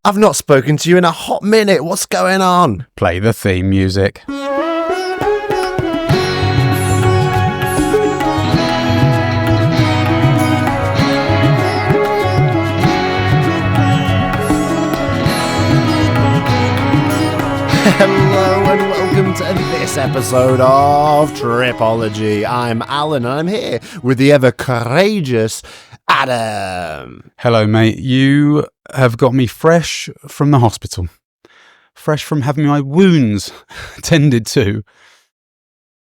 I've not spoken to you in a hot minute. What's going on? Play the theme music. Hello and welcome to this episode of Tripology. I'm Alan and I'm here with the ever courageous Adam. Hello, mate. You have got me fresh from the hospital. Fresh from having my wounds tended to.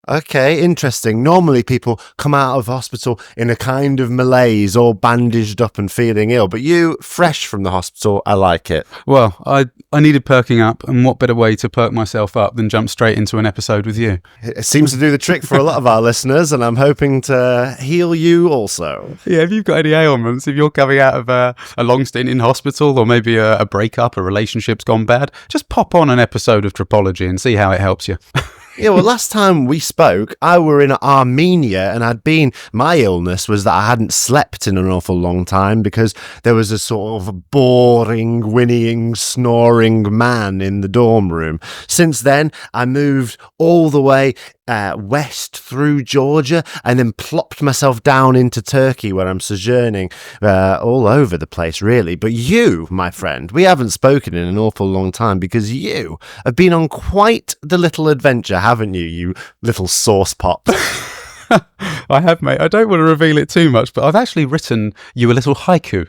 Okay, interesting. Normally people come out of hospital in a kind of malaise, all bandaged up and feeling ill, but you, fresh from the hospital, I like it. Well, I needed perking up, and what better way to perk myself up than jump straight into an episode with you? It seems to do the trick for a lot of our listeners, and I'm hoping to heal you also. Yeah, if you've got any ailments, if you're coming out of a long stint in hospital, or maybe a breakup, a relationship's gone bad, just pop on an episode of Tripology and see how it helps you. Yeah, well, last time we spoke, I were in Armenia, and my illness was that I hadn't slept in an awful long time because there was a sort of boring, whinnying, snoring man in the dorm room. Since then, I moved all the way west through Georgia and then plopped myself down into Turkey, where I'm sojourning all over the place, really. But you, my friend, we haven't spoken in an awful long time because you have been on quite the little adventure, haven't you, you little sauce pop? I have, mate. I don't want to reveal it too much, but I've actually written you a little haiku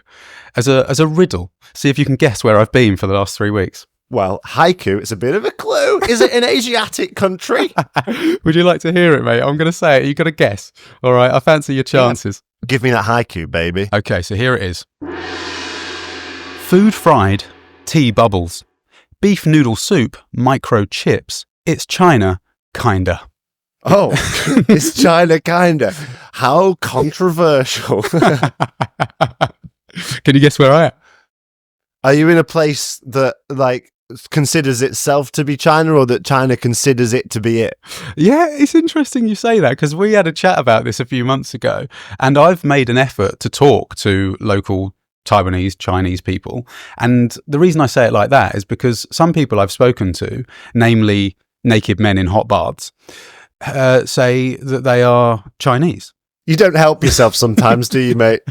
as a riddle. See if you can guess where I've been for the last 3 weeks. Well, haiku is a bit of a clue. Is it an Asiatic country? Would you like to hear it, mate? I'm going to say it. You've got to guess. All right, I fancy your chances. Yeah. Give me that haiku, baby. Okay, so here it is. Food fried, tea bubbles. Beef noodle soup, micro chips. It's China, kinda. Oh, it's China, kinda. How controversial. Can you guess where I am? Are you in a place that, considers itself to be China, or that China considers it to be it? Yeah, it's interesting you say that, because we had a chat about this a few months ago, and I've made an effort to talk to local Taiwanese, Chinese people. And the reason I say it like that is because some people I've spoken to, namely naked men in hot baths, say that they are Chinese. You don't help yourself sometimes, do you, mate?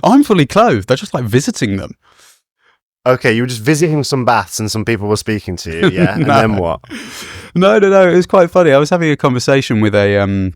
I'm fully clothed. I just like visiting them. Okay, you were just visiting some baths and some people were speaking to you, yeah? And then what? No. It was quite funny. I was having a conversation with a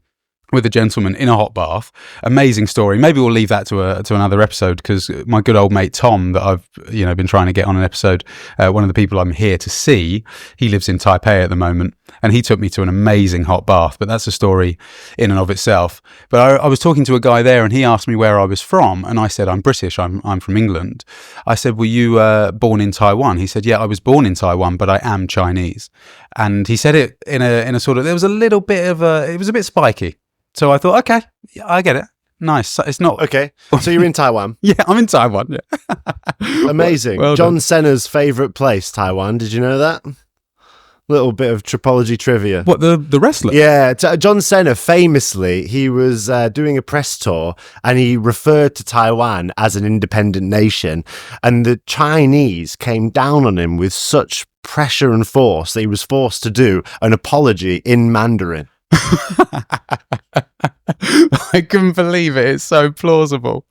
gentleman in a hot bath. Amazing story. Maybe we'll leave that to another episode, because my good old mate Tom, that I've been trying to get on an episode, one of the people I'm here to see, he lives in Taipei at the moment, and he took me to an amazing hot bath. But that's a story in and of itself. But I was talking to a guy there, and he asked me where I was from, and I said I'm British. I'm from England. I said, were you born in Taiwan? He said, yeah, I was born in Taiwan, but I am Chinese. And he said it in a sort of, there was a little bit of it was a bit spiky. So I thought, okay, yeah, I get it. Nice. It's not... Okay, so you're in Taiwan? Yeah, I'm in Taiwan, yeah. Amazing. Well John Cena's favourite place, Taiwan. Did you know that? Little bit of Tripology trivia. What, the wrestler? Yeah, John Cena, famously, he was doing a press tour and he referred to Taiwan as an independent nation, and the Chinese came down on him with such pressure and force that he was forced to do an apology in Mandarin. I couldn't believe it. It's so plausible.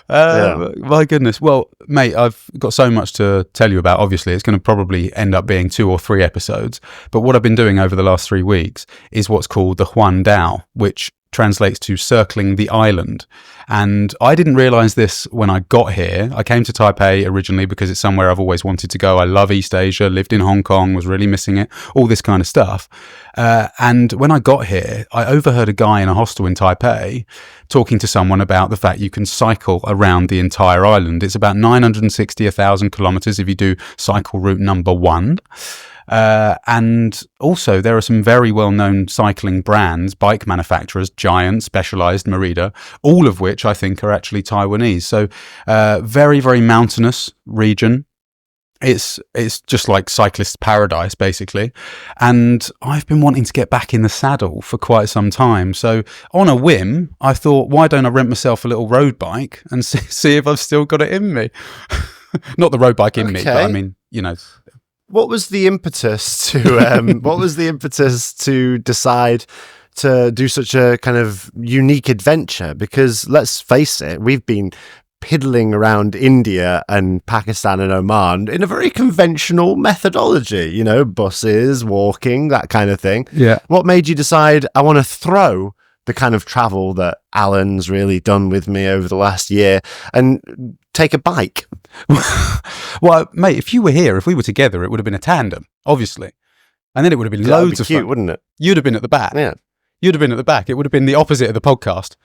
My goodness. Well, mate, I've got so much to tell you about. Obviously, it's going to probably end up being 2 or 3 episodes. But what I've been doing over the last 3 weeks is what's called the Huandao, which translates to circling the island. And I didn't realize this when I got here. I came to Taipei originally because it's somewhere I've always wanted to go. I love East Asia, lived in Hong Kong, was really missing it, all this kind of stuff. And when I got here, I overheard a guy in a hostel in Taipei talking to someone about the fact you can cycle around the entire island. It's about 1,000 kilometers if you do cycle route number 1. And also there are some very well-known cycling brands, bike manufacturers, Giant, Specialized, Merida, all of which I think are actually Taiwanese. So very, very mountainous region. It's just like cyclist paradise, basically. And I've been wanting to get back in the saddle for quite some time. So on a whim, I thought, why don't I rent myself a little road bike and see if I've still got it in me? Not the road bike in me, but I mean, What was the impetus to decide to do such a kind of unique adventure? Because let's face it, we've been piddling around India and Pakistan and Oman in a very conventional methodology, buses, walking, that kind of thing. Yeah. What made you decide, I want to throw the kind of travel that Alan's really done with me over the last year and take a bike? Well, mate, if you were here, if we were together, it would have been a tandem, obviously. And then it would have been loads of cute, fun. Wouldn't it? You'd have been at the back. Yeah. You'd have been at the back. It would have been the opposite of the podcast.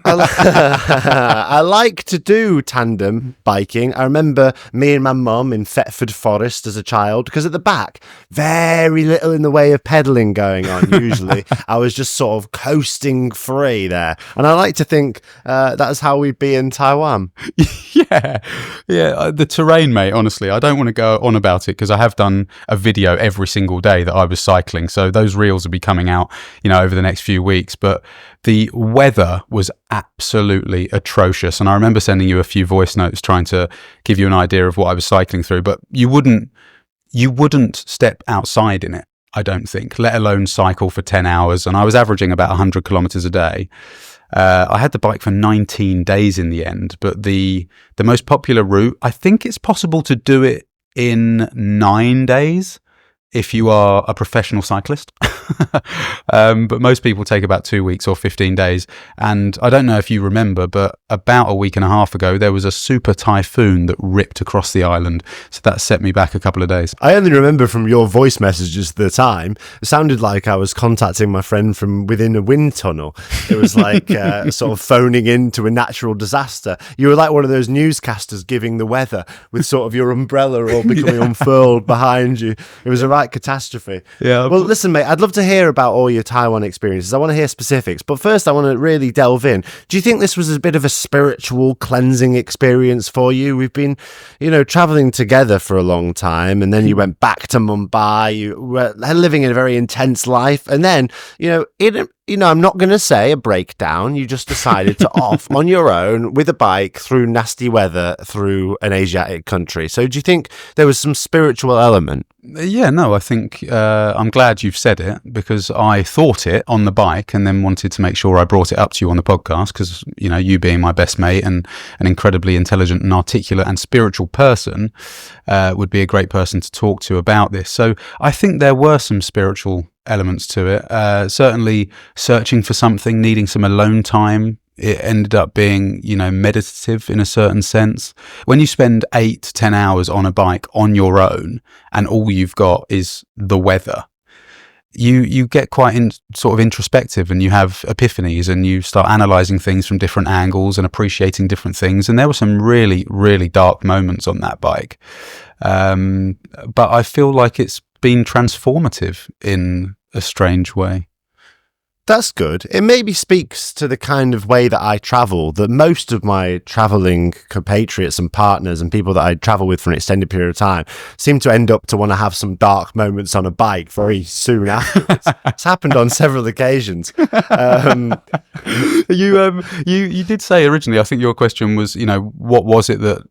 I like to do tandem biking. I remember me and my mum in Thetford Forest as a child, because at the back, very little in the way of pedalling going on. Usually, I was just sort of coasting free there, and I like to think that's how we'd be in Taiwan. Yeah. The terrain, mate. Honestly, I don't want to go on about it because I have done a video every single day that I was cycling, so those reels will be coming out, over the next few weeks. But the weather was absolutely atrocious. And I remember sending you a few voice notes trying to give you an idea of what I was cycling through, but you wouldn't step outside in it, I don't think, let alone cycle for 10 hours. And I was averaging about 100 kilometers a day. I had the bike for 19 days in the end, but the most popular route, I think it's possible to do it in 9 days if you are a professional cyclist. But most people take about 2 weeks or 15 days. And I don't know if you remember, but about a week and a half ago, there was a super typhoon that ripped across the island. So that set me back a couple of days. I only remember from your voice messages at the time, it sounded like I was contacting my friend from within a wind tunnel. It was like sort of phoning into a natural disaster. You were like one of those newscasters giving the weather with sort of your umbrella all becoming unfurled behind you. It was a right catastrophe. Yeah. Well, listen, mate, I'd love to hear about all your Taiwan experiences. I want to hear specifics, but first I want to really delve in. Do you think this was a bit of a spiritual cleansing experience for you? We've been, traveling together for a long time, and then you went back to Mumbai. You were living in a very intense life, and then, I'm not going to say a breakdown. You just decided to off on your own with a bike through nasty weather through an Asiatic country. So do you think there was some spiritual element? Yeah, no, I think I'm glad you've said it, because I thought it on the bike and then wanted to make sure I brought it up to you on the podcast because, you being my best mate and an incredibly intelligent and articulate and spiritual person would be a great person to talk to about this. So I think there were some spiritual elements to it. Certainly searching for something, needing some alone time. It ended up being, meditative in a certain sense. When you spend 8 to 10 hours on a bike on your own and all you've got is the weather, you get quite sort of introspective, and you have epiphanies, and you start analysing things from different angles and appreciating different things. And there were some really, really dark moments on that bike. But I feel like it's been transformative in a strange way. That's good. It maybe speaks to the kind of way that I travel, that most of my travelling compatriots and partners and people that I travel with for an extended period of time seem to end up to want to have some dark moments on a bike very soon afterwards. It's happened on several occasions. You did say originally, I think your question was, what was it that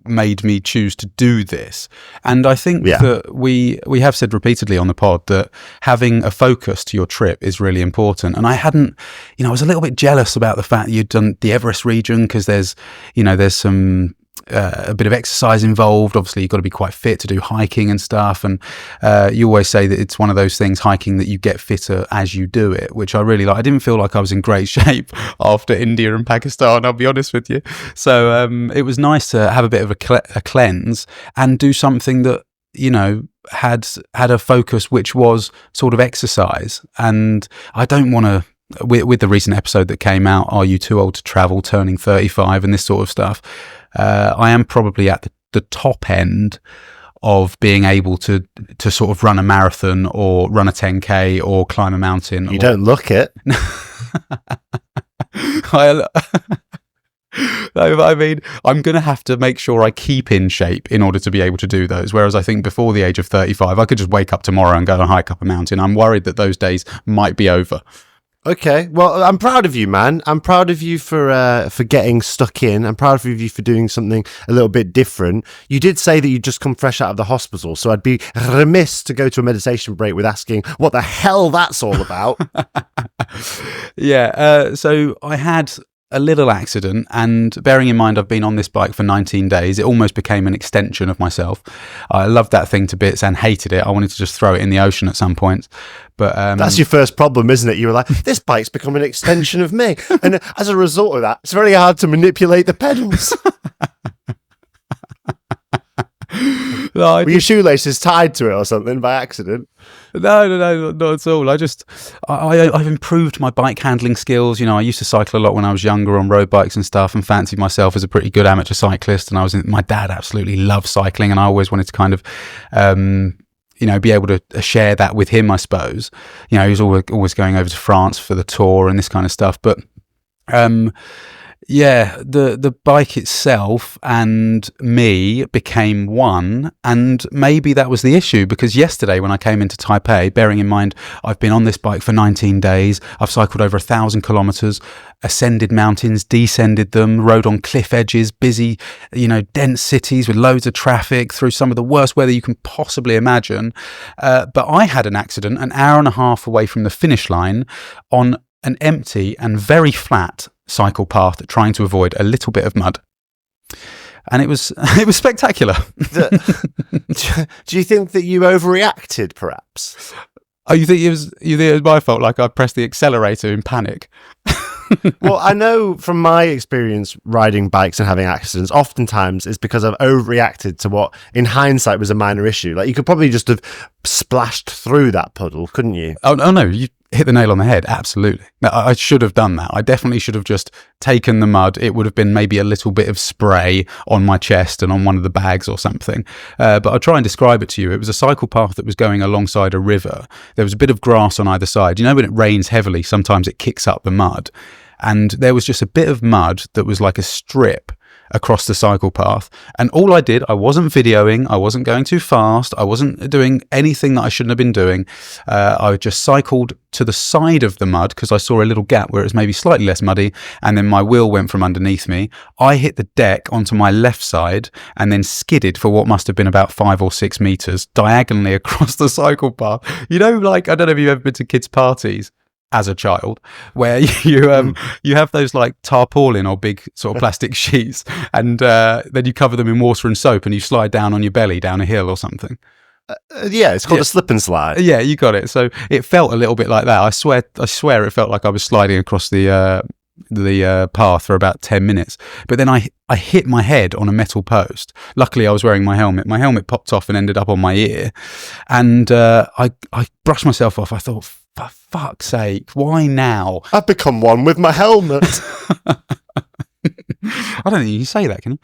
made me choose to do this? And I think that we have said repeatedly on the pod that having a focus to your trip is really important. And I hadn't, I was a little bit jealous about the fact that you'd done the Everest region, because there's some a bit of exercise involved. Obviously, you've got to be quite fit to do hiking and stuff. And you always say that it's one of those things, hiking, that you get fitter as you do it, which I really like. I didn't feel like I was in great shape after India and Pakistan, I'll be honest with you. So it was nice to have a bit of a cleanse and do something that, had a focus, which was sort of exercise. And I don't want to, with the recent episode that came out, Are You Too Old to Travel, turning 35 and this sort of stuff, I am probably at the top end of being able to sort of run a marathon or run a 10K or climb a mountain. You don't look it. No, but I mean, I'm going to have to make sure I keep in shape in order to be able to do those. Whereas I think before the age of 35, I could just wake up tomorrow and go and hike up a mountain. I'm worried that those days might be over. Okay, well, I'm proud of you, man. I'm proud of you for getting stuck in. I'm proud of you for doing something a little bit different. You did say that you just come fresh out of the hospital, so I'd be remiss to go to a meditation break with asking what the hell that's all about. Yeah, so I had a little accident, and bearing in mind I've been on this bike for 19 days, it almost became an extension of myself. I loved that thing to bits and hated it. I wanted to just throw it in the ocean at some point. But that's your first problem, isn't it? You were like, this bike's become an extension of me. And as a result of that, it's very hard to manipulate the pedals. No, were your shoelaces tied to it or something by accident? No, not at all. I've improved my bike handling skills. You know, I used to cycle a lot when I was younger on road bikes and stuff, and fancied myself as a pretty good amateur cyclist. And my dad absolutely loved cycling, and I always wanted to kind of, be able to share that with him, I suppose. You know, he was always going over to France for the tour and this kind of stuff. But yeah, the bike itself and me became one, and maybe that was the issue, because yesterday when I came into Taipei, bearing in mind I've been on this bike for 19 days, I've cycled over 1,000 kilometers, ascended mountains, descended them, rode on cliff edges, busy, dense cities with loads of traffic, through some of the worst weather you can possibly imagine. But I had an accident an hour and a half away from the finish line on an empty and very flat cycle path, trying to avoid a little bit of mud, and it was spectacular. Do you think that you overreacted, perhaps? Oh, you think it was my fault? Like I pressed the accelerator in panic? Well, I know from my experience riding bikes and having accidents, oftentimes it's because I've overreacted to what, in hindsight, was a minor issue. Like, you could probably just have splashed through that puddle, couldn't you? Oh no, you hit the nail on the head. Absolutely. No, I should have done that. I definitely should have just taken the mud. It would have been maybe a little bit of spray on my chest and on one of the bags or something. But I'll try and describe it to you. It was a cycle path that was going alongside a river. There was a bit of grass on either side. You know, when it rains heavily, sometimes it kicks up the mud. And there was just a bit of mud that was like a strip across the cycle path. And all I did, I wasn't videoing, I wasn't going too fast, I wasn't doing anything that I shouldn't have been doing. I just cycled to the side of the mud because I saw a little gap where it was maybe slightly less muddy, and then my wheel went from underneath me. I hit the deck onto my left side and then skidded for what must have been about 5 or 6 meters diagonally across the cycle path. You know, like, I don't know if you've ever been to kids' parties as a child, where you have those like tarpaulin or big sort of plastic sheets, and then you cover them in water and soap, and you slide down on your belly down a hill or something. Yeah, it's called a slip and slide. Yeah, you got it. So it felt a little bit like that. I swear it felt like I was sliding across the path for about 10 minutes. But then I hit my head on a metal post. Luckily, I was wearing my helmet. My helmet popped off and ended up on my ear. And I brushed myself off. I thought, for fuck's sake, why now? I've become one with my helmet. I don't think you can say that, can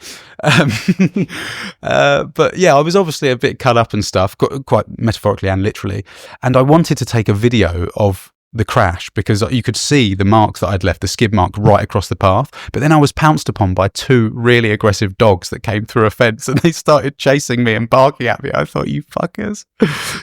you? But yeah, I was obviously a bit cut up and stuff, quite metaphorically and literally. And I wanted to take a video of the crash because you could see the marks that I'd left, the skid mark right across the path. But then I was pounced upon by 2 really aggressive dogs that came through a fence, and they started chasing me and barking at me. I thought, you fuckers.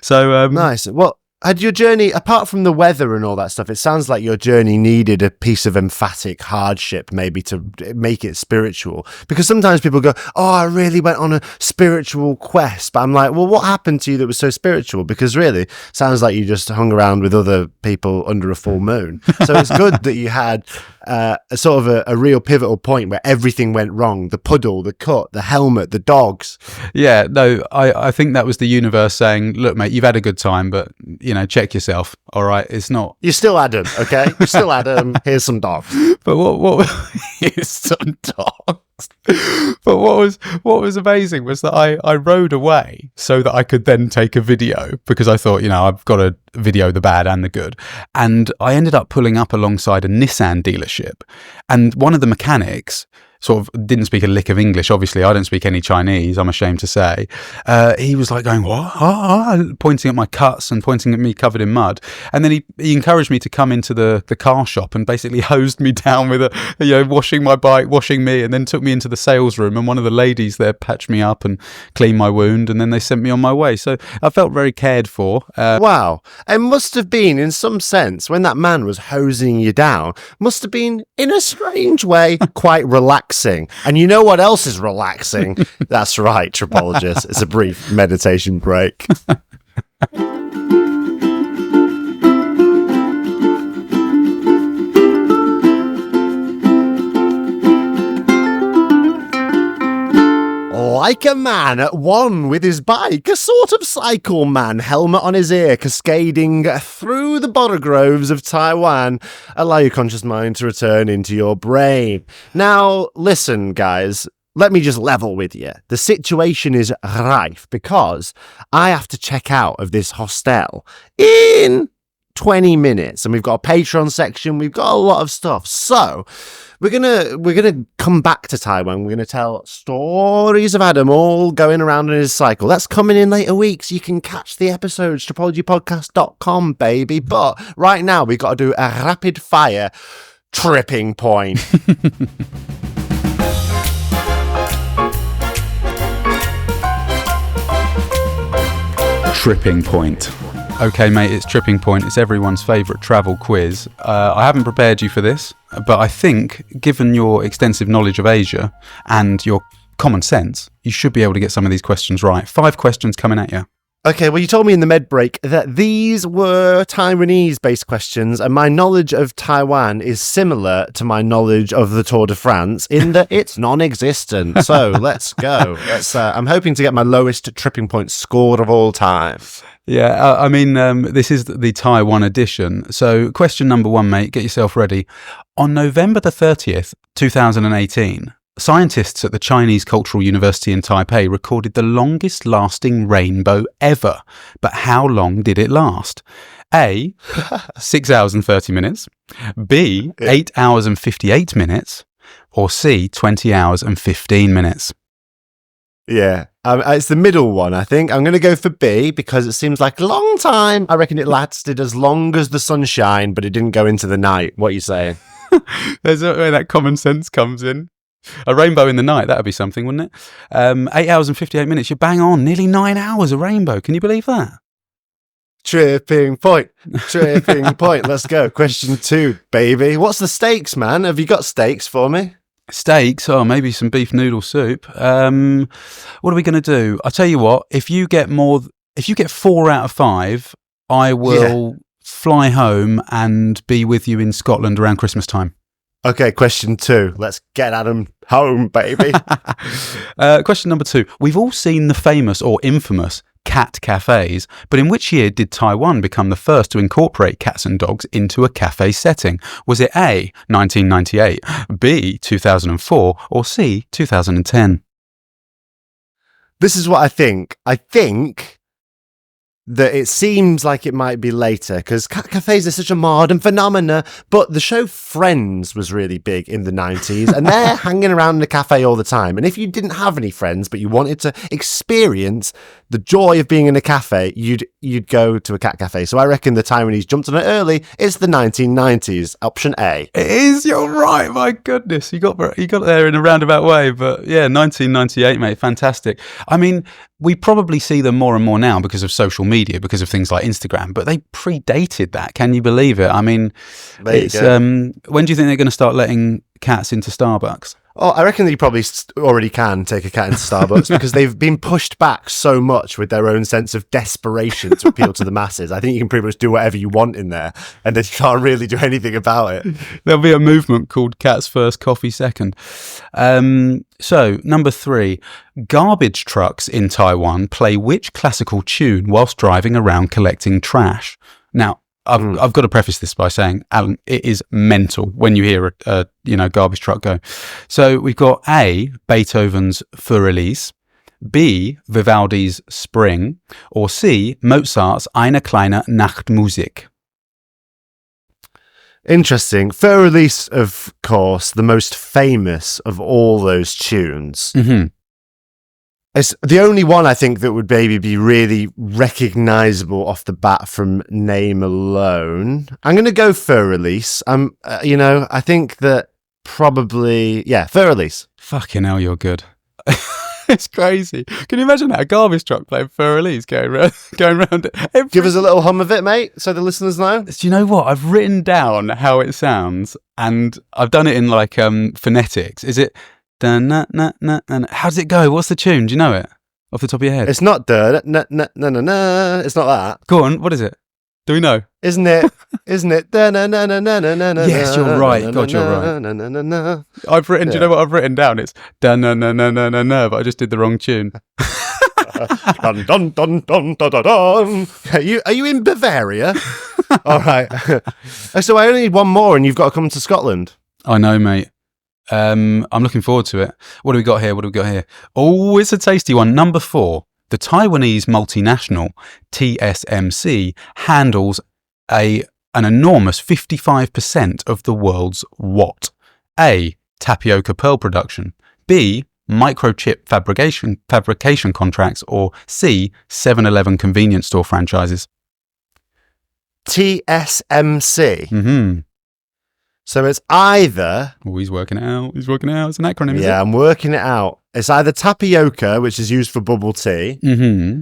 So nice. Well, had your journey, apart from the weather and all that stuff, it sounds like your journey needed a piece of emphatic hardship maybe to make it spiritual. Because sometimes people go, oh, I really went on a spiritual quest. But I'm like, well, what happened to you that was so spiritual? Because really, it sounds like you just hung around with other people under a full moon. So it's good that you had a sort of a real pivotal point where everything went wrong. The puddle, the cut, the helmet, the dogs. Yeah, no, I think that was the universe saying, look, mate, you've had a good time, but check yourself. All right, it's not. You're still Adam, okay? You're still Adam. Here's some dogs. But what? Here's some dogs. But what was amazing was that I rode away so that I could then take a video, because I thought, I've got to video the bad and the good. And I ended up pulling up alongside a Nissan dealership, and one of the mechanics sort of didn't speak a lick of English. Obviously, I don't speak any Chinese, I'm ashamed to say. He was like going, what? Pointing at my cuts and pointing at me covered in mud. And then he encouraged me to come into the car shop and basically hosed me down with washing my bike, washing me, and then took me into the sales room, and one of the ladies there patched me up and cleaned my wound, and then they sent me on my way. So I felt very cared for. Wow. It must have been, in some sense, when that man was hosing you down, must have been, in a strange way, quite relaxing. And you know what else is relaxing? That's right, tripologists. It's a brief meditation break. Like a man at one with his bike, a sort of cycle man, helmet on his ear, cascading through the bottle groves of Taiwan. Allow your conscious mind to return into your brain. Now, listen, guys. Let me just level with you. The situation is rife because I have to check out of this hostel in 20 minutes, and we've got a Patreon section. We've got a lot of stuff. So we're gonna come back to Taiwan. We're gonna tell stories of Adam all going around in his cycle. That's coming in later weeks. You can catch the episodes tripologypodcast.com, baby. But right now we've got to do a rapid fire tripping point. Tripping point. Okay, mate, it's Tripping Point. It's everyone's favourite travel quiz. I haven't prepared you for this, but I think, given your extensive knowledge of Asia and your common sense, you should be able to get some of these questions right. 5 questions coming at you. Okay, well, you told me in the med break that these were Taiwanese-based questions, and my knowledge of Taiwan is similar to my knowledge of the Tour de France in that it's non-existent. So let's go. I'm hoping to get my lowest tripping point score of all time. Yeah, this is the Taiwan edition. So question number 1, mate, get yourself ready. On November the 30th, 2018, scientists at the Chinese Cultural University in Taipei recorded the longest lasting rainbow ever. But how long did it last? A, 6 hours and 30 minutes. B, 8 hours and 58 minutes. Or C, 20 hours and 15 minutes. Yeah, it's the middle one, I think. I'm going to go for B because it seems like a long time. I reckon it lasted as long as the sunshine, but it didn't go into the night. What are you saying? There's where that common sense comes in. A rainbow in the night, that would be something, wouldn't it? 8 hours and 58 minutes. You're bang on. Nearly 9 hours a rainbow. Can you believe that? Tripping point. Tripping point. Let's go. Question 2, baby. What's the stakes, man? Have you got stakes for me? Steaks, maybe some beef noodle soup. What are we going to do? I'll tell you what, if you get 4 out of 5, I will fly home and be with you in Scotland around Christmas time. Okay, question 2. Let's get Adam home, baby. Question number 2. We've all seen the famous or infamous cat cafes, but in which year did Taiwan become the first to incorporate cats and dogs into a cafe setting? Was it A, 1998, B, 2004, or C, 2010? This is what I think. I think that it seems like it might be later because cat cafes are such a modern phenomena, but the show Friends was really big in the 90s and they're hanging around in a cafe all the time. And if you didn't have any friends but you wanted to experience the joy of being in a cafe, you'd go to a cat cafe. So I reckon the Taiwanese jumped on it early. It's the 1990s. Option A. It is. You're right. My goodness, you got there in a roundabout way. But yeah, 1998, mate, fantastic. I mean, we probably see them more and more now because of social media, because of things like Instagram. But they predated that. Can you believe it? I mean, when do you think they're going to start letting cats into Starbucks? Oh, I reckon that you probably already can take a cat into Starbucks because they've been pushed back so much with their own sense of desperation to appeal to the masses. I think you can pretty much do whatever you want in there and then you can't really do anything about it. There'll be a movement called Cats First, Coffee Second. So, number 3, garbage trucks in Taiwan play which classical tune whilst driving around collecting trash? Now, I've got to preface this by saying, Alan, it is mental when you hear a garbage truck go. So we've got A, Beethoven's Für Elise, B, Vivaldi's Spring, or C, Mozart's Eine kleine Nachtmusik. Interesting. Fur Release, of course, the most famous of all those tunes. Mm-hmm. It's the only one I think that would maybe be really recognisable off the bat from name alone. I'm going to go Fur Release. I think that probably, Fur Release. Fucking hell, you're good. It's crazy. Can you imagine that? A garbage truck playing Fur Release going around it? Give us a little hum of it, mate, so the listeners know. Do you know what? I've written down how it sounds, and I've done it in like phonetics. Is it... How does it go? What's the tune? Do you know it off the top of your head? It's not It's not that. Go on. What is it? Do we know? Isn't it? Yes, you're right. God, you're right. I've written. Do you know what I've written down? It's but I just did the wrong tune. Dun, dun, dun, dun, dun, dun, dun. Are you in Bavaria? All right. So I only need one more, and you've got to come to Scotland. I know, mate. I'm looking forward to it. What do we got here? Oh, it's a tasty one. Number 4. The Taiwanese multinational TSMC handles an enormous 55% of the world's what? A. Tapioca pearl production. B. Microchip fabrication contracts. Or C. 7-Eleven convenience store franchises. TSMC. Mm-hmm. So it's either... Oh, he's working it out. It's an acronym, is it? Yeah, I'm working it out. It's either tapioca, which is used for bubble tea, mm-hmm.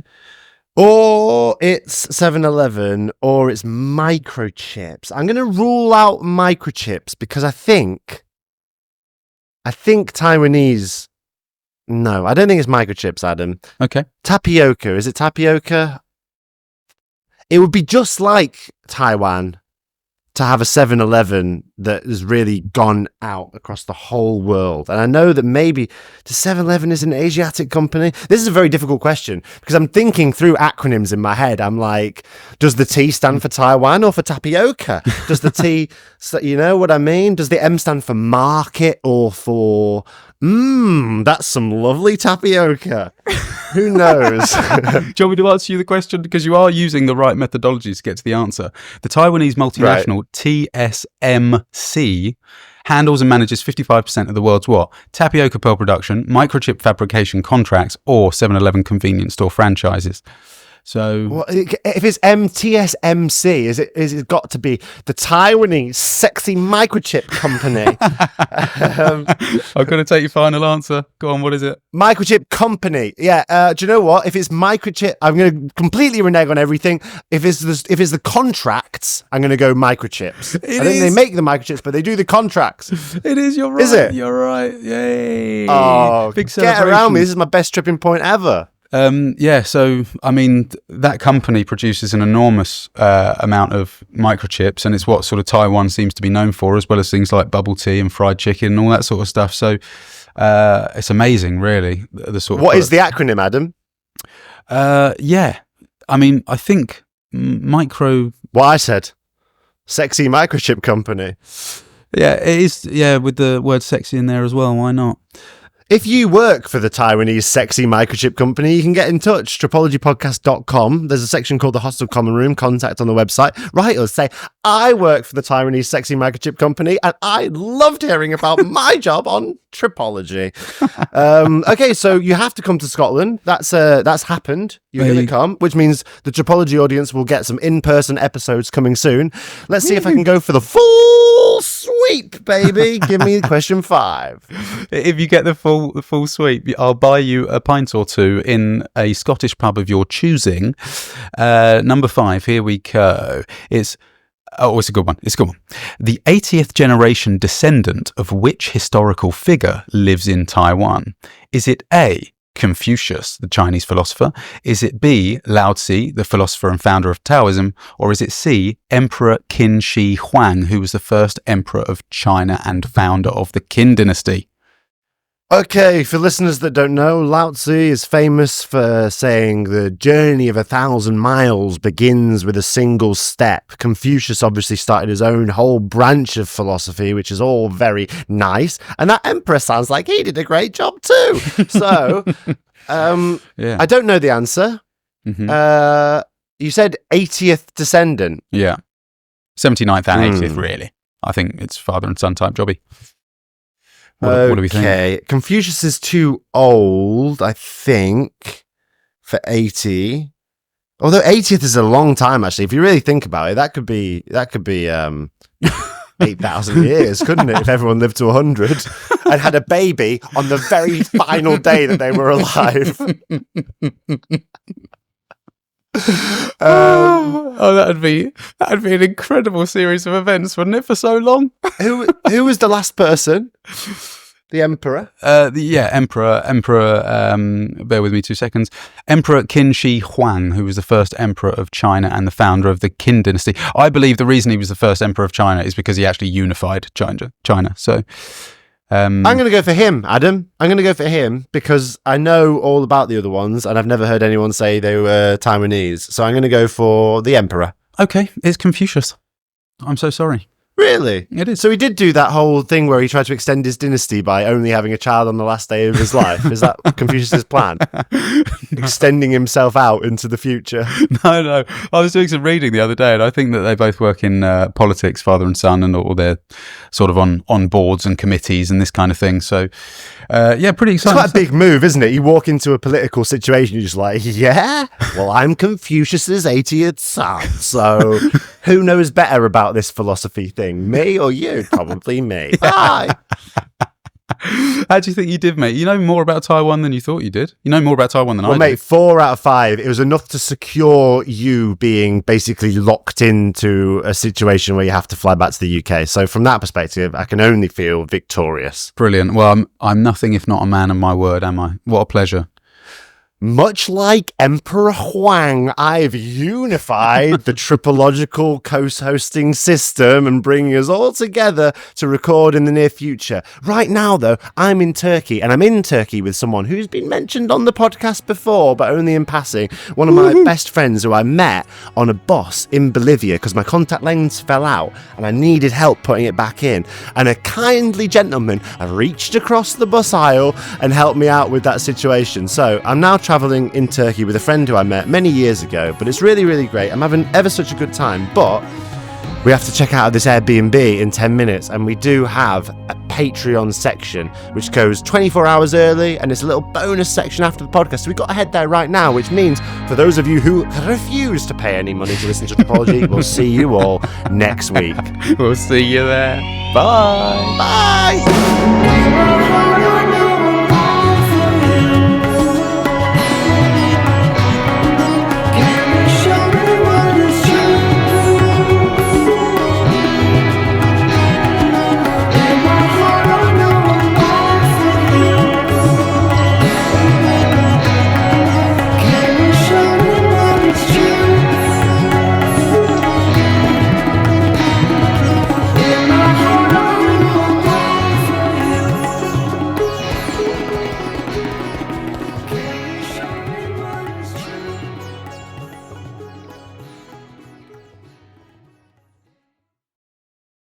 or it's 7-Eleven, or it's microchips. I'm going to rule out microchips because I think Taiwanese... No, I don't think it's microchips, Adam. Okay. Tapioca. Is it tapioca? It would be just like Taiwan to have a 7-Eleven that has really gone out across the whole world. And I know that maybe the 7-Eleven is an Asiatic company. This is a very difficult question because I'm thinking through acronyms in my head. I'm like, does the T stand for Taiwan or for tapioca? Does the T, you know what I mean? Does the M stand for market or for... that's some lovely tapioca. Who knows? Do you want me to answer you the question? Because you are using the right methodology to get to the answer. The Taiwanese multinational TSMC handles and manages 55% of the world's what? Tapioca pearl production, microchip fabrication contracts, or 7-Eleven convenience store franchises. So, well, if it's TSMC, is it got to be the Taiwanese sexy microchip company? I've got to take your final answer. Go on, what is it? Microchip company. Yeah. Do you know what? If it's microchip, I'm going to completely renege on everything. If it's the contracts, I'm going to go microchips. I think they make the microchips, but they do the contracts. It is. You're right. Is it? You're right. Yay! Oh, big get around me. This is my best tripping point ever. So I mean that company produces an enormous amount of microchips, and it's what sort of Taiwan seems to be known for, as well as things like bubble tea and fried chicken and all that sort of stuff. So it's amazing, really. The sort of what is the acronym, Adam? Yeah, I mean I think micro. What I said, sexy microchip company. Yeah, it is. Yeah, with the word sexy in there as well. Why not? If you work for the Taiwanese sexy microchip company, you can get in touch, tripologypodcast.com. There's a section called the Hostel Common Room, contact on the website. Write us, say, I work for the Taiwanese sexy microchip company, and I loved hearing about my job on Tripology. Okay, so you have to come to Scotland. That's happened. You're going to come, which means the Tripology audience will get some in-person episodes coming soon. Let's see if I can go for the full sweep, baby. Give me question 5. If you get the full sweep, I'll buy you a pint or two in a Scottish pub of your choosing. Number 5, here we go. It's a good one. The 80th generation descendant of which historical figure lives in Taiwan? Is it A, Confucius, the Chinese philosopher? Is it B, Lao Tzu, the philosopher and founder of Taoism? Or is it C, Emperor Qin Shi Huang, who was the first emperor of China and founder of the Qin dynasty? Okay, for listeners that don't know, Lao Tzu is famous for saying the journey of 1,000 miles begins with a single step. Confucius obviously started his own whole branch of philosophy, which is all very nice. And that emperor sounds like he did a great job too. So, I don't know the answer. Mm-hmm. You said 80th descendant. Yeah. 79th and 80th, really. I think it's father and son type jobby. What do we think? Okay, Confucius is too old, I think, for 80. Although 80th is a long time, actually. If you really think about it, that could be 8,000 years, couldn't it? If everyone lived to 100 and had a baby on the very final day that they were alive. That'd be an incredible series of events, wouldn't it, for so long? Who was the last person? The emperor? Emperor, bear with me 2 seconds. Emperor Qin Shi Huang, who was the first emperor of China and the founder of the Qin dynasty. I believe the reason he was the first emperor of China is because he actually unified China. So, I'm going to go for him, Adam. I'm going to go for him because I know all about the other ones and I've never heard anyone say they were Taiwanese. So I'm going to go for the emperor. Okay, it's Confucius. I'm so sorry. Really? It is. So he did do that whole thing where he tried to extend his dynasty by only having a child on the last day of his life. Is that Confucius's plan? Extending himself out into the future? No. I was doing some reading the other day, and I think that they both work in politics, father and son, and or they're sort of on boards and committees and this kind of thing. So, pretty exciting. It's quite a big move, isn't it? You walk into a political situation, you're just like, yeah, well, I'm Confucius's 80th son, so who knows better about this philosophy thing? Me or you? Probably me. Bye. How do you think you did, mate? You know more about Taiwan than you thought you did. You know more about Taiwan than I did. Well, mate, 4 out of 5. It was enough to secure you being basically locked into a situation where you have to fly back to the UK. So from that perspective, I can only feel victorious. Brilliant. Well, I'm nothing if not a man of my word, am I? What a pleasure. Much like Emperor Huang, I've unified the tripological co-hosting system and bringing us all together to record in the near future. Right now, though, I'm in Turkey, and I'm in Turkey with someone who's been mentioned on the podcast before, but only in passing. One of my best friends who I met on a bus in Bolivia because my contact lens fell out and I needed help putting it back in. And a kindly gentleman reached across the bus aisle and helped me out with that situation. So I'm now traveling in Turkey with a friend who I met many years ago, but it's really, really great. I'm having ever such a good time, but we have to check out this Airbnb in 10 minutes, and we do have a Patreon section which goes 24 hours early, and it's a little bonus section after the podcast. So we've got to head there right now, which means for those of you who refuse to pay any money to listen to Tripology, we'll see you all next week. We'll see you there. Bye. Bye.